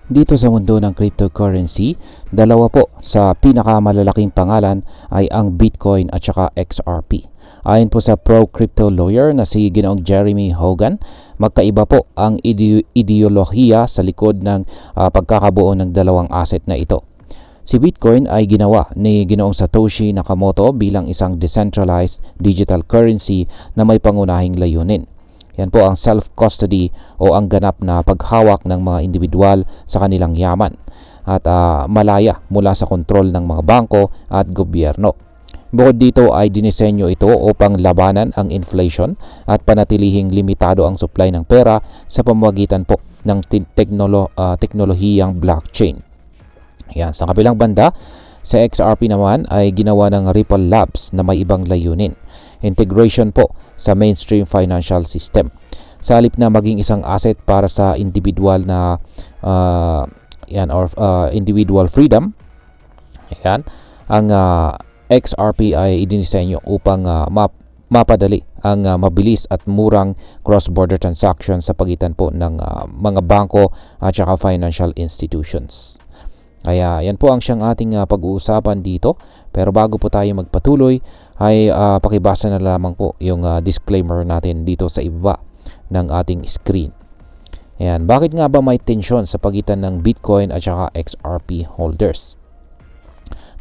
Dito sa mundo ng cryptocurrency, dalawa po sa pinakamalalaking pangalan ay ang Bitcoin at saka XRP. Ayon po sa pro-crypto lawyer na si Ginoong Jeremy Hogan, magkaiba po ang ideolohiya sa likod ng pagkakabuo ng dalawang asset na ito. Si Bitcoin ay ginawa ni Ginoong Satoshi Nakamoto bilang isang decentralized digital currency na may pangunahing layunin. Yan po ang self-custody o ang ganap na paghawak ng mga individual sa kanilang yaman at malaya mula sa kontrol ng mga bangko at gobyerno. Bukod dito ay dinisenyo ito upang labanan ang inflation at panatilihing limitado ang supply ng pera sa pamamagitan po ng teknolohiyang blockchain. Yan. Sa kabilang banda, sa XRP naman ay ginawa ng Ripple Labs na may ibang layunin. Integration po sa mainstream financial system. Sa halip na maging isang asset para sa individual na individual freedom, yan, ang XRP ay idinisenyo upang mapadali ang mabilis at murang cross-border transaction sa pagitan po ng mga bangko at saka financial institutions. Kaya yan po ang siyang ating pag-uusapan dito. Pero bago po tayo magpatuloy ay pakibasa na lamang po yung disclaimer natin dito sa iba ng ating screen. Ayan, bakit nga ba may tensyon sa pagitan ng Bitcoin at saka XRP holders?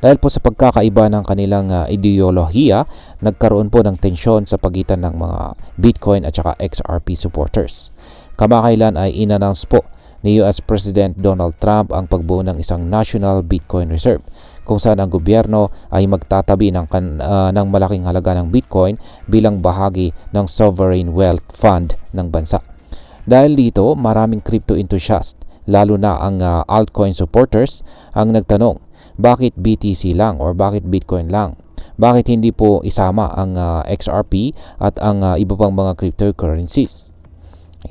Dahil po sa pagkakaiba ng kanilang ideolohiya, nagkaroon po ng tensyon sa pagitan ng mga Bitcoin at saka XRP supporters. Kamakailan ay inannounce po ni US President Donald Trump ang pagbuo ng isang National Bitcoin Reserve kung saan ang gobyerno ay magtatabi ng malaking halaga ng Bitcoin bilang bahagi ng Sovereign Wealth Fund ng bansa. Dahil dito, maraming crypto enthusiasts, lalo na ang altcoin supporters, ang nagtanong, bakit BTC lang or bakit Bitcoin lang? Bakit hindi po isama ang XRP at ang iba pang mga cryptocurrencies?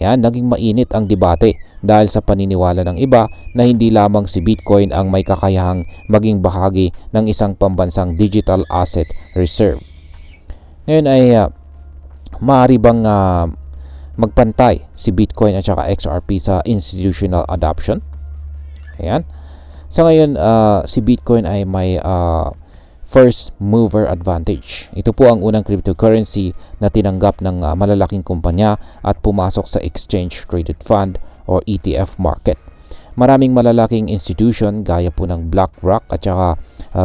Ayan, naging mainit ang debate dahil sa paniniwala ng iba na hindi lamang si Bitcoin ang may kakayahang maging bahagi ng isang pambansang digital asset reserve. Ngayon ay maaari bang magpantay si Bitcoin at saka XRP sa institutional adoption? Ayan. Sa ngayon, si Bitcoin ay may first mover advantage. Ito po ang unang cryptocurrency na tinanggap ng malalaking kumpanya at pumasok sa Exchange Traded Fund or ETF market. Maraming malalaking institution gaya po ng BlackRock at saka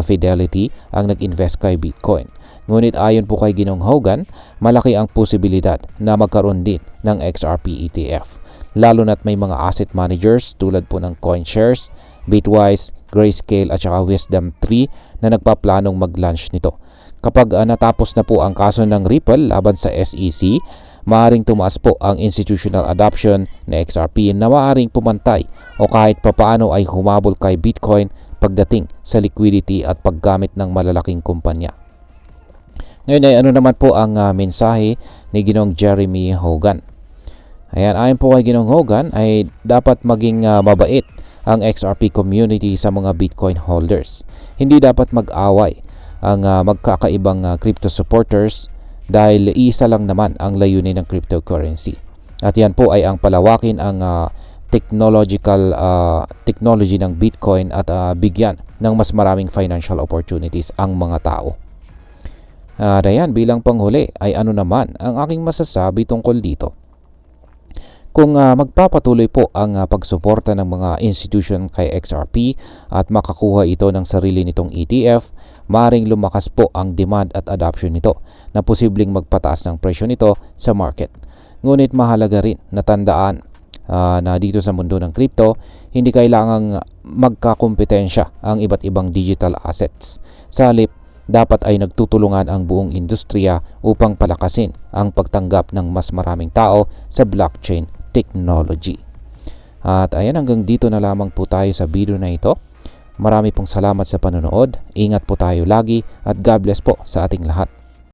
Fidelity ang nag-invest kay Bitcoin. Ngunit ayon po kay Ginoong Hogan, malaki ang posibilidad na magkaroon din ng XRP ETF. Lalo na't may mga asset managers tulad po ng CoinShares, Bitwise, Grayscale at saka Wisdom3 na nagpaplanong mag-launch nito. Kapag natapos na po ang kaso ng Ripple laban sa SEC, maaaring tumaas po ang institutional adoption na XRP na maaaring pumantay o kahit papaano ay humabol kay Bitcoin pagdating sa liquidity at paggamit ng malalaking kumpanya. Ngayon ay ano naman po ang mensahe ni Ginoong Jeremy Hogan? Ayan, ayon po kay Ginoong Hogan ay dapat maging mabait ang XRP community sa mga Bitcoin holders. Hindi dapat mag-away ang magkakaibang crypto supporters dahil isa lang naman ang layunin ng cryptocurrency. At yan po ay ang palawakin ang technology ng Bitcoin at bigyan ng mas maraming financial opportunities ang mga tao. Ayan, bilang panghuli ay ano naman ang aking masasabi tungkol dito? Kung magpapatuloy po ang pagsuporta ng mga institution kay XRP at makakuha ito ng sarili nitong ETF, maring lumakas po ang demand at adoption nito na posibleng magpataas ng presyo nito sa market. Ngunit mahalaga rin na tandaan na dito sa mundo ng crypto, hindi kailangang magkakompetensya ang iba't ibang digital assets. Sa halip, dapat ay nagtutulungan ang buong industriya upang palakasin ang pagtanggap ng mas maraming tao sa blockchain technology. At ayan, hanggang dito na lamang po tayo sa video na ito. Marami pong salamat sa panonood. Ingat po tayo lagi at God bless po sa ating lahat.